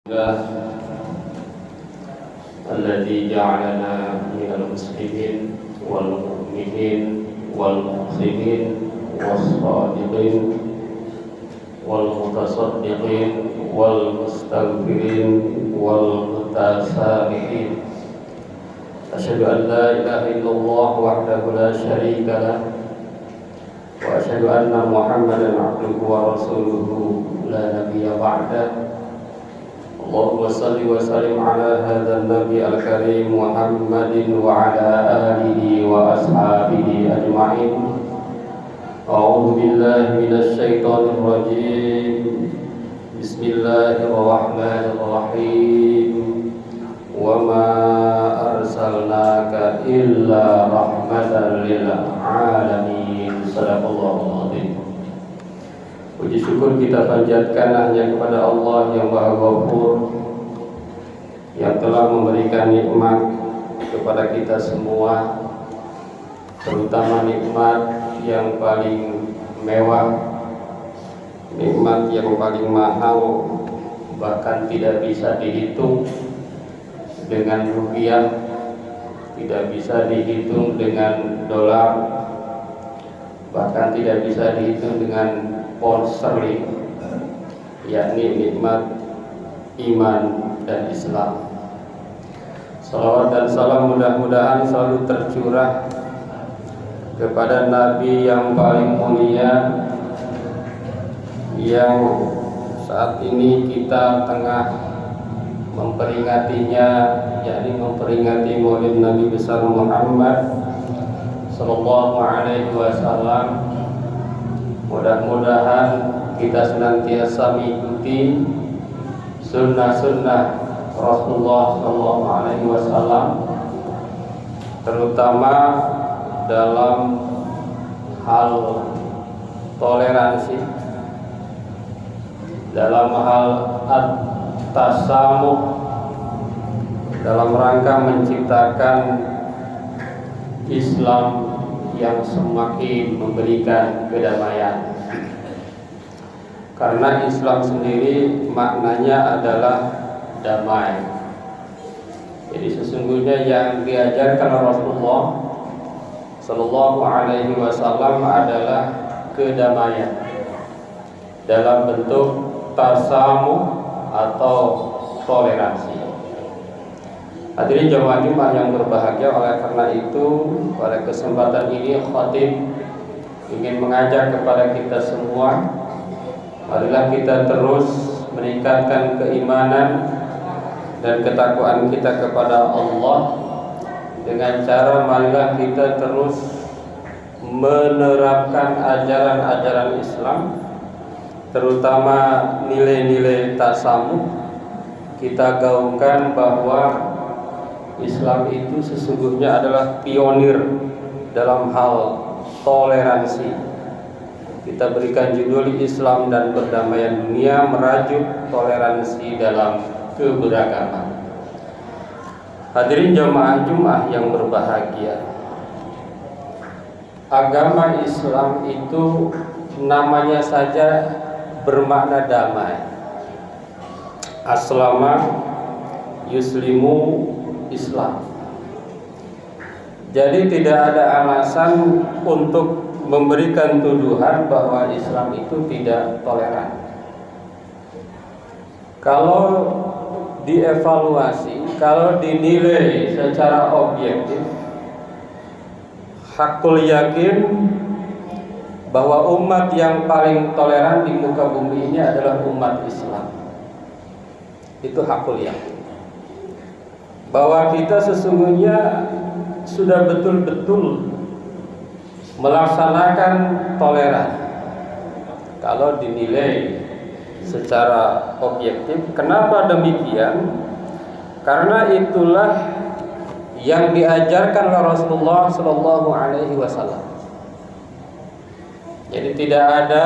الله الذي جعلنا من المسلمين والمؤمنين والمحسنين والصادقين والمتصدقين والمستغفرين والمتسامحين. أشهد أن لا إله إلا الله وحده لا شريك له وأشهد أن محمدا عبده ورسوله لا نبي بعده. اللهم صل وسلم على هذا النبي الكريم محمد وعلى آله وأصحابه أجمعين. أعوذ بالله من الشيطان الرجيم. بسم الله الرحمن الرحيم. وما أرسلناك إلا رحمة للعالمين. صدق الله العظيم. Puji syukur kita panjatkan hanya kepada Allah yang Maha Ghafur, yang telah memberikan nikmat kepada kita semua, terutama nikmat yang paling mewah, nikmat yang paling mahal, bahkan tidak bisa dihitung dengan rupiah, tidak bisa dihitung dengan dolar, bahkan tidak bisa dihitung dengan pound sterling, yakni nikmat iman dan Islam. Salawat dan salam mudah-mudahan selalu tercurah kepada Nabi yang paling mulia, yang saat ini kita tengah memperingatinya, yakni memperingati Maulid Nabi besar Muhammad sallallahu alaihi wasallam. Mudah-mudahan kita senantiasa mengikuti sunnah-sunnah Rasulullah sallallahu alaihi wasallam, terutama dalam hal toleransi, dalam hal at-tasamuh, dalam rangka menciptakan Islam yang semakin memberikan kedamaian. Karena Islam sendiri maknanya adalah damai. Jadi sesungguhnya yang diajarkan Rasulullah sallallahu alaihi wasallam adalah kedamaian dalam bentuk tasamuh atau toleransi. Hadirin jamaah Jumat yang berbahagia, oleh karena itu pada kesempatan ini khatib ingin mengajak kepada kita semua, marilah kita terus meningkatkan keimanan dan ketakwaan kita kepada Allah dengan cara marilah kita terus menerapkan ajaran-ajaran Islam, terutama nilai-nilai tasamuh. Kita gaungkan bahwa Islam itu sesungguhnya adalah pionir dalam hal toleransi. Kita berikan judul Islam dan Perdamaian Dunia, merajuk toleransi dalam keberagaman. Hadirin jamaah Jumat yang berbahagia, agama Islam itu namanya saja bermakna damai. Aslama yuslimu Islam. Jadi tidak ada alasan untuk memberikan tuduhan bahwa Islam itu tidak toleran. Kalau dievaluasi, kalau dinilai secara objektif, hakul yakin bahwa umat yang paling toleran di muka bumi ini adalah umat Islam. Itu hakul yakin bahwa kita sesungguhnya sudah betul-betul melaksanakan toleran. Kalau dinilai secara objektif, kenapa demikian? Karena itulah yang diajarkan oleh Rasulullah sallallahu alaihi wasallam. Jadi tidak ada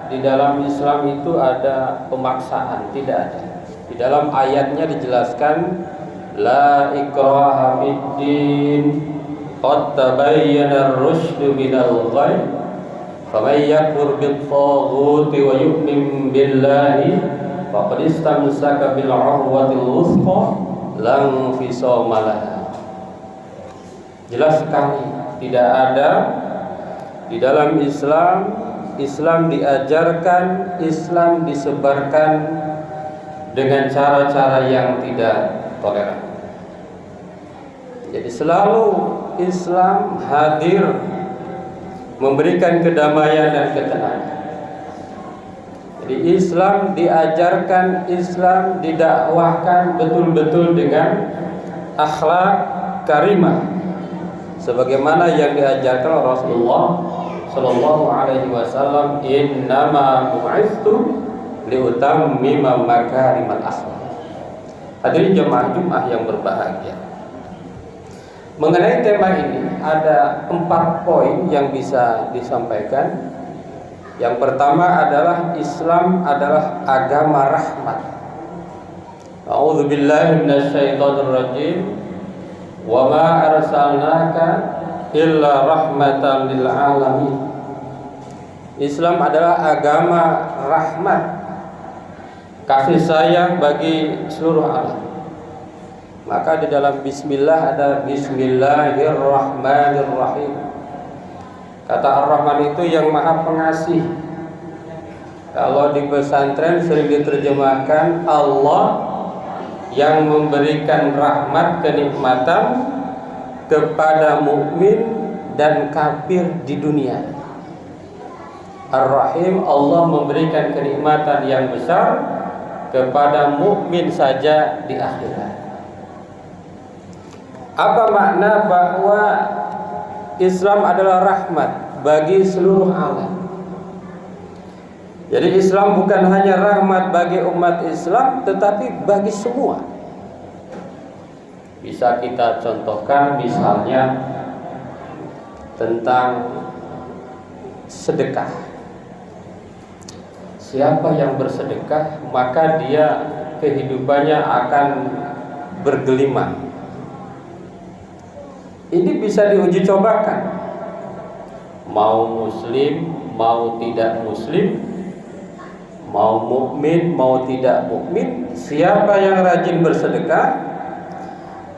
di dalam Islam itu ada pemaksaan, tidak ada. Di dalam ayatnya dijelaskan la ikraha fid-din qad tabayyana ar-rusydu minal ghayy faman yakfur bit-taghuti wa yu'min billahi faqad istamsaka bil 'urwatil wuthqa la infisama laha. Jelas sekali tidak ada di dalam Islam diajarkan, Islam disebarkan dengan cara-cara yang tidak toleran. Jadi selalu Islam hadir memberikan kedamaian dan ketenangan. Jadi Islam diajarkan, Islam didakwahkan betul-betul dengan akhlak karimah, sebagaimana yang diajarkan Rasulullah Sallallahu Alaihi Wasallam, innama bu'itsu liutammima makarimal akhlak. Hadirin jemaah Jumat yang berbahagia, mengenai tema ini ada 4 poin yang bisa disampaikan. Yang pertama adalah Islam adalah agama rahmat. A'udzubillahi minasyaitonir rajim. Wa ma arsalnaka illa rahmatan lil alamin. Islam adalah agama rahmat, kasih sayang bagi seluruh alam. Maka di dalam bismillah ada bismillahirrahmanirrahim. Kata Ar-Rahman itu yang maha pengasih. Kalau di pesantren sering diterjemahkan Allah yang memberikan rahmat kenikmatan kepada mukmin dan kafir di dunia. Ar-Rahim, Allah memberikan kenikmatan yang besar kepada mukmin saja di akhirat. Apa makna bahwa Islam adalah rahmat bagi seluruh alam? Jadi Islam bukan hanya rahmat bagi umat Islam, tetapi bagi semua. Bisa kita contohkan misalnya tentang sedekah. Siapa yang bersedekah, maka dia kehidupannya akan bergelimang. Ini bisa diuji cobakan. Mau muslim, mau tidak muslim, mau mukmin, mau tidak mukmin, siapa yang rajin bersedekah,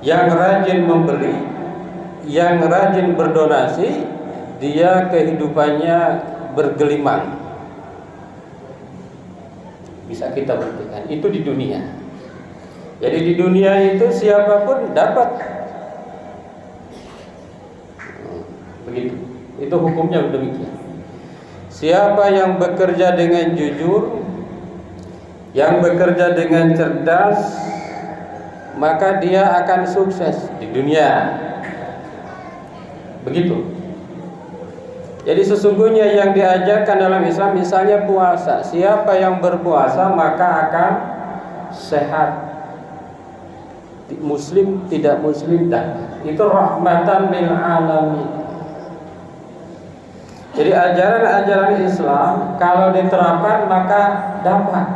yang rajin memberi, yang rajin berdonasi, dia kehidupannya bergelimang. Bisa kita buktikan itu di dunia. Jadi di dunia itu siapapun dapat. Begitu. Itu hukumnya demikian. Siapa yang bekerja dengan jujur, yang bekerja dengan cerdas, maka dia akan sukses di dunia. Begitu. Jadi sesungguhnya yang diajarkan dalam Islam, misalnya puasa, siapa yang berpuasa maka akan sehat. Muslim tidak muslim dapat. Itu rahmatan lil alamin. Jadi ajaran-ajaran Islam kalau diterapkan maka dapat.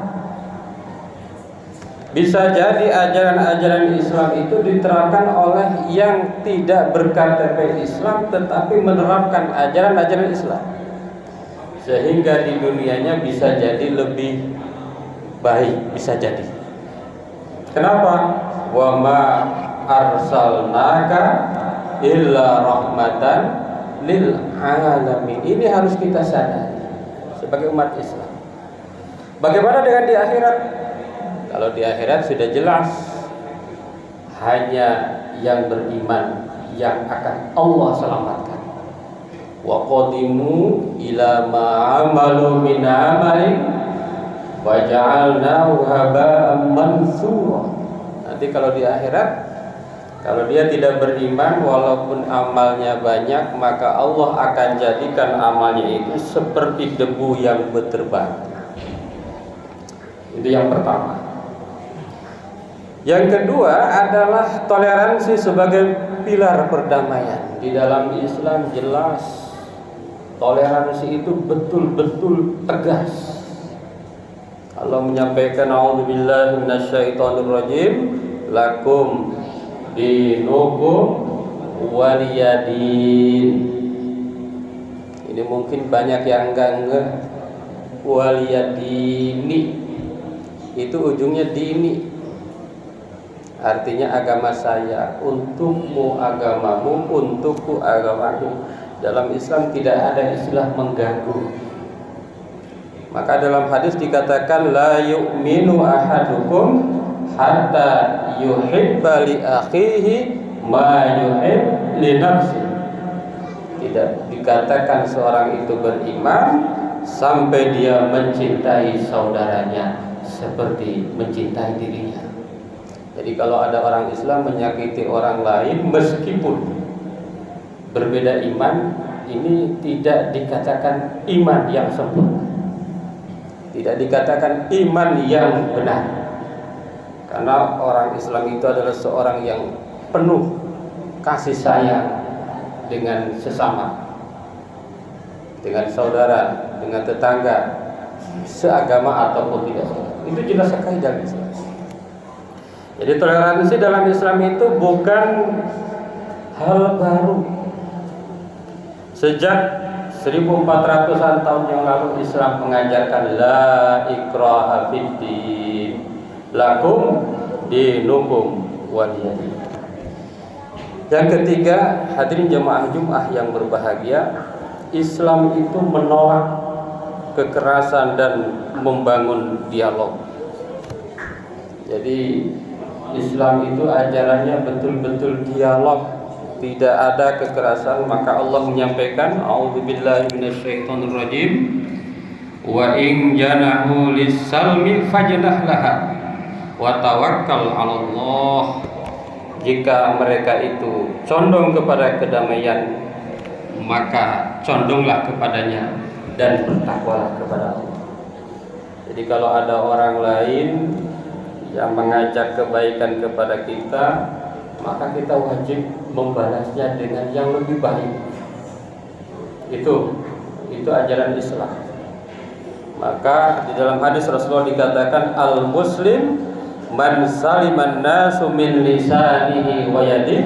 Bisa jadi ajaran-ajaran Islam itu diterapkan oleh yang tidak berKTP Islam tetapi menerapkan ajaran-ajaran Islam, sehingga di dunianya bisa jadi lebih baik, bisa jadi. Kenapa? Wa ma arsalnaka illa rahmatan lil alamin. Ini harus kita sadari sebagai umat Islam. Bagaimana dengan di akhirat? Kalau di akhirat sudah jelas, hanya yang beriman yang akan Allah selamatkan. Wa qadimu ila ma amalu min amalin wa ja'alnahu haba'an mansura. Nanti kalau di akhirat, kalau dia tidak beriman, walaupun amalnya banyak, maka Allah akan jadikan amalnya itu seperti debu yang berterbangan. Itu yang pertama. Yang kedua adalah toleransi sebagai pilar perdamaian. Di dalam Islam jelas toleransi itu betul-betul tegas. Allah menyampaikan a'udzubillahi minasyaitonirrajim, lakum dinukum waliyadin. Ini mungkin banyak yang enggak waliyadini. itu ujungnya dini. Artinya agama saya, untukmu agamamu, untukku agamaku. Dalam Islam tidak ada istilah mengganggu. Maka dalam hadis dikatakan la yu'minu ahadukum hatta yuhibba li akhihi ma yuhib li nafsihi. Tidak dikatakan seorang itu beriman sampai dia mencintai saudaranya seperti mencintai dirinya. Jadi kalau ada orang Islam menyakiti orang lain meskipun berbeda iman, ini tidak dikatakan iman yang sempurna, tidak dikatakan iman yang benar. Karena orang Islam itu adalah seorang yang penuh kasih sayang dengan sesama, dengan saudara, dengan tetangga, seagama ataupun tidak seagama. Itu jelas sekali dalam Islam. Jadi toleransi dalam Islam itu bukan hal baru. Sejak 1400-an tahun yang lalu Islam mengajarkan la ikraha fiddin, lakum dinukum waliyadin. Yang ketiga, hadirin jemaah Jumat yang berbahagia, Islam itu menolak kekerasan dan membangun dialog. Jadi Islam itu ajarannya betul-betul dialog, tidak ada kekerasan. Maka Allah menyampaikan, a'udzubillahi minasyaitonirrajim, wa in janahu lis-salmi fajnah laha wa tawakkal 'alallah. Jika mereka itu condong kepada kedamaian, maka condonglah kepadanya dan bertakwalah kepada Allah. Jadi kalau ada orang lain yang mengajak kebaikan kepada kita, maka kita wajib membalasnya dengan yang lebih baik. Itu ajaran Islam. Maka di dalam hadis Rasulullah dikatakan al-muslim man saliman nasu min lisanihi wa yadihi.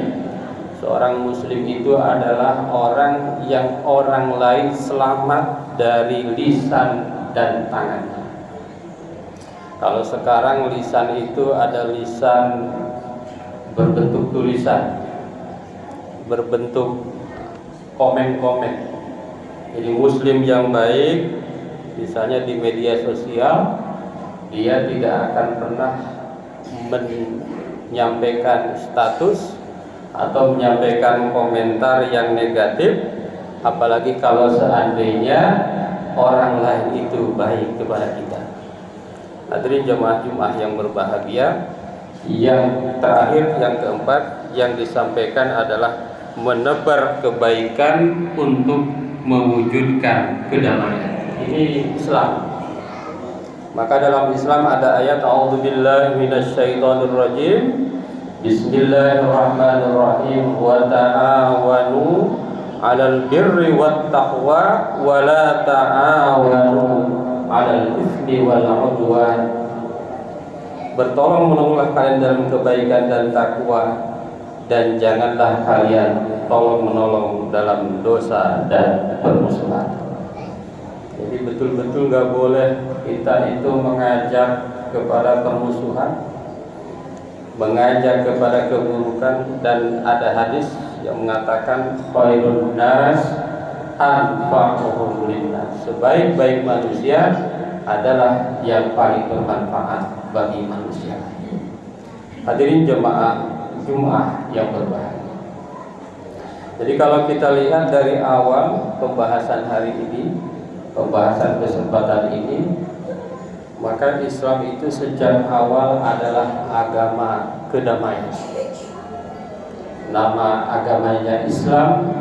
Seorang muslim itu adalah orang yang orang lain selamat dari lisan dan tangannya. Kalau sekarang lisan itu ada lisan berbentuk tulisan, berbentuk komen-komen. Jadi muslim yang baik, misalnya di media sosial, dia tidak akan pernah menyampaikan status atau menyampaikan komentar yang negatif, apalagi kalau seandainya orang lain itu baik kepada kita. Hadirin jemaah Jumat yang berbahagia, yang terakhir, yang keempat yang disampaikan adalah menebar kebaikan untuk mewujudkan kedamaian. Ini Islam. Maka dalam Islam ada ayat a'udzubillahi minasyaitonirrajim, bismillahirrahmanirrahim, wa ta'awanu 'alal birri wat taqwa wa la ta'awanu 'alal itsmi wal 'udwan. Bertolong menolonglah kalian dalam kebaikan dan takwa, dan janganlah kalian tolong menolong dalam dosa dan permusuhan. Jadi betul-betul gak boleh kita itu mengajak kepada permusuhan, mengajak kepada keburukan. Dan ada hadis yang mengatakan khairun nas anfa'uhum linnas. Sebaik-baik manusia adalah yang paling bermanfaat bagi manusia. Hadirin jemaah Jumat yang berbahagia. Jadi kalau kita lihat dari awal pembahasan hari ini, pembahasan kesempatan ini, maka Islam itu sejak awal adalah agama kedamaian. Nama agamanya Islam,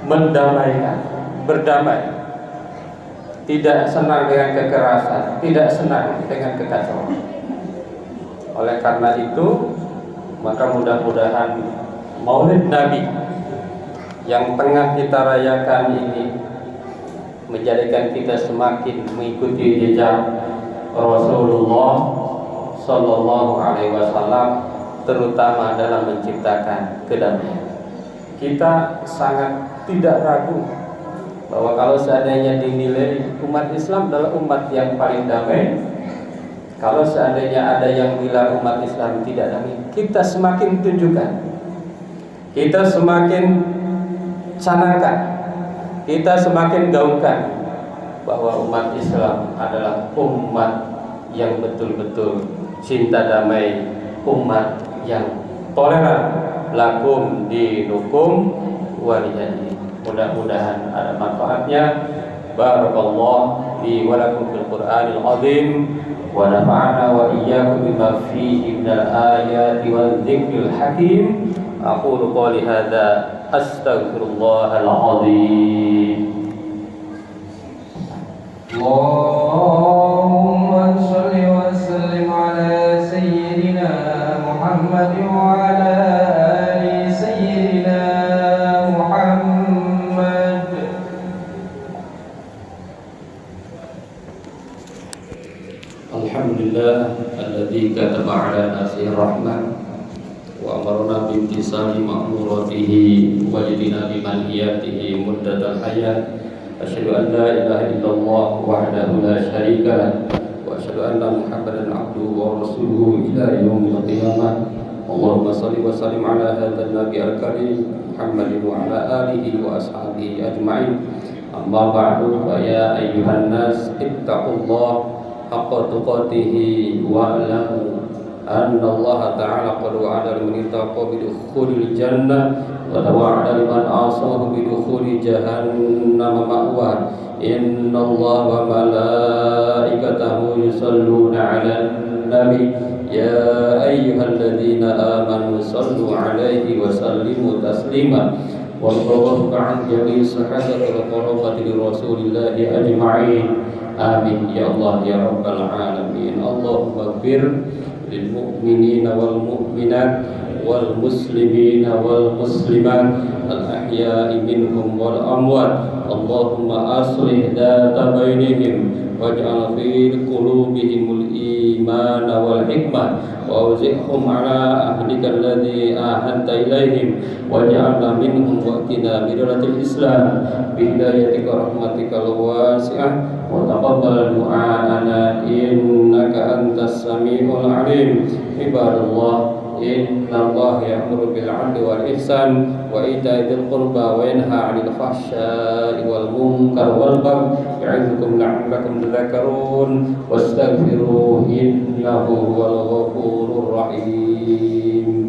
mendamaikan, berdamai. Tidak senang dengan kekerasan, tidak senang dengan kekacauan. Oleh karena itu, maka mudah-mudahan Maulid Nabi yang tengah kita rayakan ini menjadikan kita semakin mengikuti jejak Rasulullah Sallallahu Alaihi Wasallam, terutama dalam menciptakan kedamaian. Kita sangat tidak ragu bahwa kalau seandainya dinilai umat Islam adalah umat yang paling damai, Kalau seandainya ada yang bilang umat Islam tidak damai, kita semakin tunjukkan, kita semakin canangkan, kita semakin gaungkan bahwa umat Islam adalah umat yang betul-betul cinta damai, umat yang toleran. Lakum dinukum waliyadin. Mudah-mudahan ada manfaatnya. Barakallahu li wa lakum fil Qur'anil azim wa nafa'ana wa iyyakum bima fihi minal ayati wal dzikril hakim. Aqulu qouli hadza astaghfirullahal azim. Allahumma shalli wa sallim ala sayyidina Muhammad wa ala ali sayyidina Muhammad. Alhamdulillah alladzi kataba ala nafsihi rahmah wa amarna bi imtisali ma'muratihi wa jadina bi manhiyatihi muddatal hayat. Asyhadu an la ilaha illallah wahdahu la syarika lah wa asyhadu anna Muhammadan abduhu wa rasuluhu ila yaumil qiyamah. Allahumma shalli wa sallim ala hadzal nabi al-karim Muhammadin wa ala alihi wa ashabihi ajma'in. Amma ba'du, fa ya ayyuhan nas ittaqullaha haqqa tuqatih wa alamu anna Allah ta'ala qad wa'ada liman ittaqa bi dukhulil jannah wa tawa'ada liman asahu bi dukhuli jahannam ma'wa. Inna Allah wa malaikatahu yusalluna 'alan nabi ya ayyuhalladzina amanu sallu 'alaihi wa sallimu taslima. Wa radhiyallahu 'an jami'i sahabati wa qarabati rasulillahi ajma'in. Amin ya Allah ya rabbal alamin. Allahumma ighfir lil mu'minina wal mu'minat wal muslimina wal muslimat al ahya'i minhum wal amwat. Allahumma aslih dhata bainihim waj'al fi qulubihimul iman wal hikmah wa awzi'hum ala ahdika alladhi ahadta ilaihim waj'alna minhum waqtina bidalatil islam bihidayatika rahmatika wasi'ah wa taqabbal du'aana innaka antas samiul alim. Ibadallah, inna Allah ya'muru bil 'adli wal ihsan wa ita'i dzil qurba wa yanha 'anil fahsya'i wal munkar wal baghi ya'idzukum la'allakum tadhakkarun wastaghfiruhu innahu huwal ghafurur rahim.